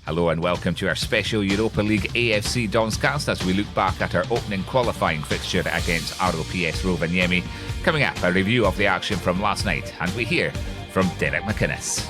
Hello and welcome to our special Europa League AFC DONScast as we look back at our opening qualifying fixture against RoPS Rovaniemi. Coming up, a review of the action from last night, and we hear from McInnes.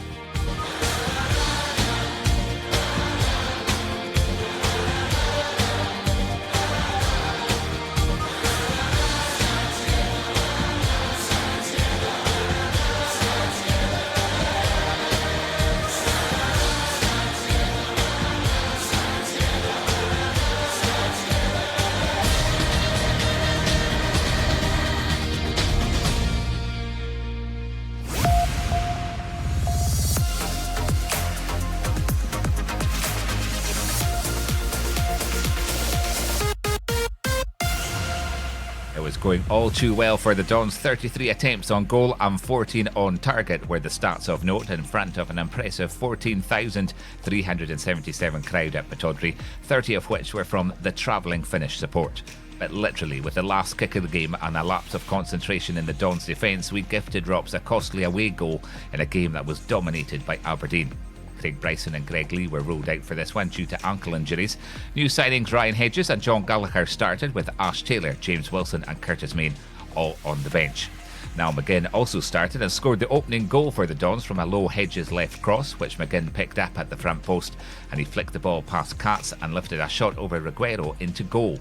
Going all too well for the Dons. 33 attempts on goal and 14 on target were the stats of note, in front of an impressive 14,377 crowd at Pittodrie, 30 of which were from the travelling Finnish support. But literally, with the last kick of the game and a lapse of concentration in the Dons' defence, we gifted RoPS a costly away goal in a game that was dominated by Aberdeen. Craig Bryson and Greg Lee were ruled out for this one due to ankle injuries. New signings Ryan Hedges and John Gallagher started, with Ash Taylor, James Wilson and Curtis Main all on the bench. Now McGinn also started and scored the opening goal for the Dons from a low Hedges left cross, which McGinn picked up at the front post, and he flicked the ball past Katz and lifted a shot over Reguero into goal.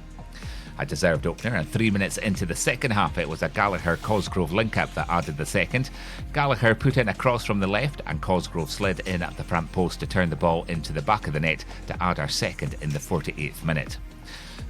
A deserved opener, and 3 minutes into the second half it was a Gallagher-Cosgrove link-up that added the second. Gallagher put in a cross from the left and Cosgrove slid in at the front post to turn the ball into the back of the net to add our second in the 48th minute.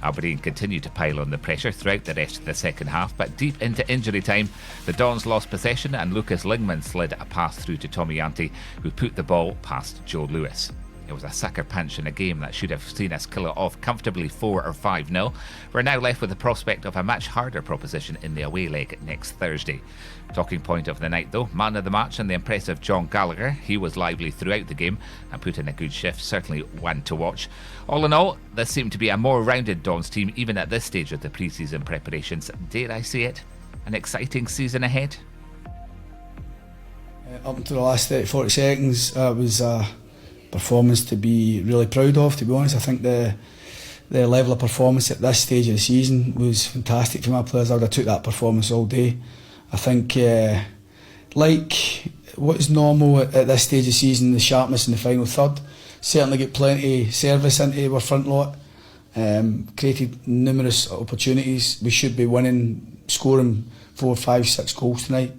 Aberdeen continued to pile on the pressure throughout the rest of the second half, but deep into injury time the Dons lost possession and Lucas Lingman slid a pass through to Tommy Yanti, who put the ball past Joe Lewis. It was a sucker punch in a game that should have seen us kill it off comfortably 4 or 5-0. We're now left with the prospect of a much harder proposition in the away leg next Thursday. Talking point of the night though, man of the match and the impressive John Gallagher. He was lively throughout the game and put in a good shift, certainly one to watch. All in all, this seemed to be a more rounded Dons team even at this stage of the pre-season preparations. Dare I say it? An exciting season ahead? Up until the last 30-40 seconds, it was performance to be really proud of, to be honest. I think the level of performance at this stage of the season was fantastic from our players. I would have took that performance all day. I think like what is normal at this stage of the season, the sharpness in the final third, certainly get plenty of service into our front lot, created numerous opportunities. We should be winning, scoring 4, 5, 6 goals tonight.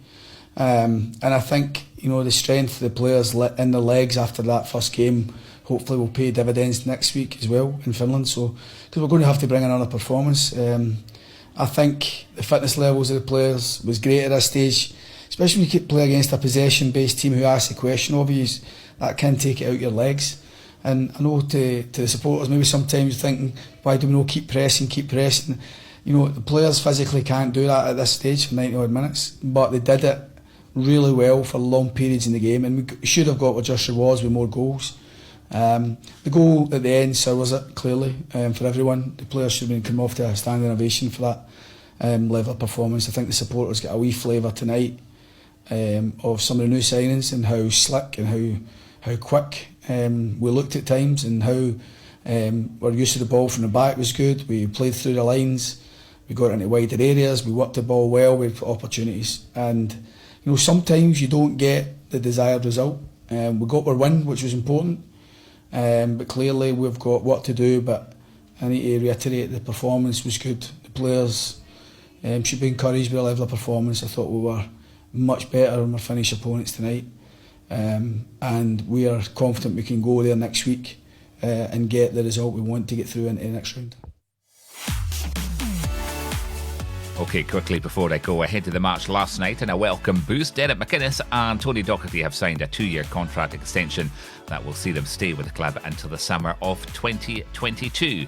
And I think, the strength of the players in the legs after that first game hopefully will pay dividends next week as well in Finland. So, because we're going to have to bring another performance. I think the fitness levels of the players was great at this stage, especially when you play against a possession-based team who asks the question of you. That can take it out your legs. And I know to the supporters, maybe sometimes you're thinking, why do we not keep pressing? The players physically can't do that at this stage for 90 odd minutes, but they did it really well for long periods in the game, and we should have got what just rewards with more goals. The goal at the end serves it clearly for everyone. The players should have been come off to a standing ovation for that level of performance. I think the supporters get a wee flavour tonight of some of the new signings and how slick and how quick we looked at times, and how our use of the ball from the back was good. We played through the lines, we got into wider areas, we worked the ball well with opportunities, and sometimes you don't get the desired result. We got our win, which was important, but clearly we've got work to do. But I need to reiterate, the performance was good. The players should be encouraged by the level of performance. I thought we were much better than our Finnish opponents tonight, and we are confident we can go there next week and get the result we want to get through into the next round. Okay, quickly before I go, ahead to the match last night and a welcome boost. McInnes and Tony Docherty have signed a 2-year contract extension that will see them stay with the club until the summer of 2022.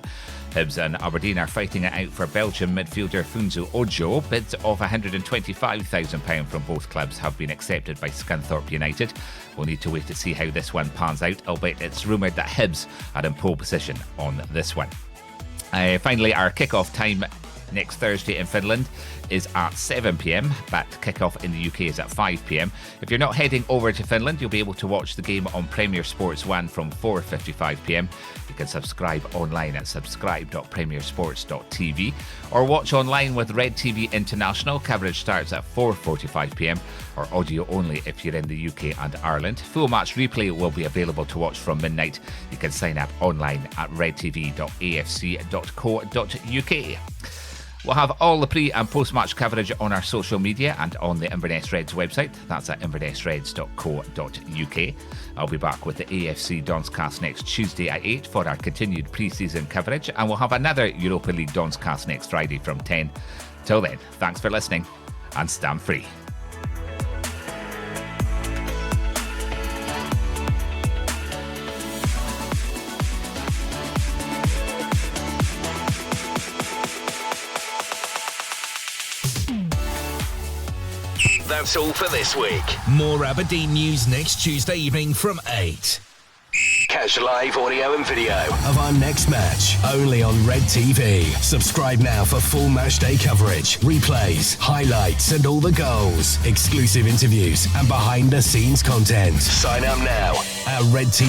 Hibs and Aberdeen are fighting it out for Belgian midfielder Funso Ojo. Bids of £125,000 from both clubs have been accepted by Scunthorpe United. We'll need to wait to see how this one pans out, albeit it's rumoured that Hibs are in pole position on this one. Finally, our kick-off time next Thursday in Finland is at 7 p.m, but kick-off in the UK is at 5 p.m. If you're not heading over to Finland, you'll be able to watch the game on Premier Sports 1 from 4:55 p.m. You can subscribe online at subscribe.premiersports.tv or watch online with Red TV International. Coverage starts at 4:45 p.m, or audio only if you're in the UK and Ireland. Full match replay will be available to watch from midnight. You can sign up online at redtv.afc.co.uk. We'll have all the pre- and post-match coverage on our social media and on the Inverness Reds website. That's at invernessreds.co.uk. I'll be back with the AFC DONScast next Tuesday at 8 for our continued pre-season coverage, and we'll have another Europa League DONScast next Friday from 10. Till then, thanks for listening and stand free. That's all for this week. More Aberdeen news next Tuesday evening from 8. Catch live audio and video Of our next match, only on Red TV. Subscribe now for full match day coverage, replays, highlights and all the goals, exclusive interviews and behind the scenes content. Sign up now at redtv.afc.co.uk.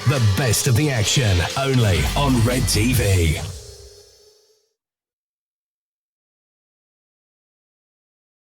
The best of the action, only on Red TV.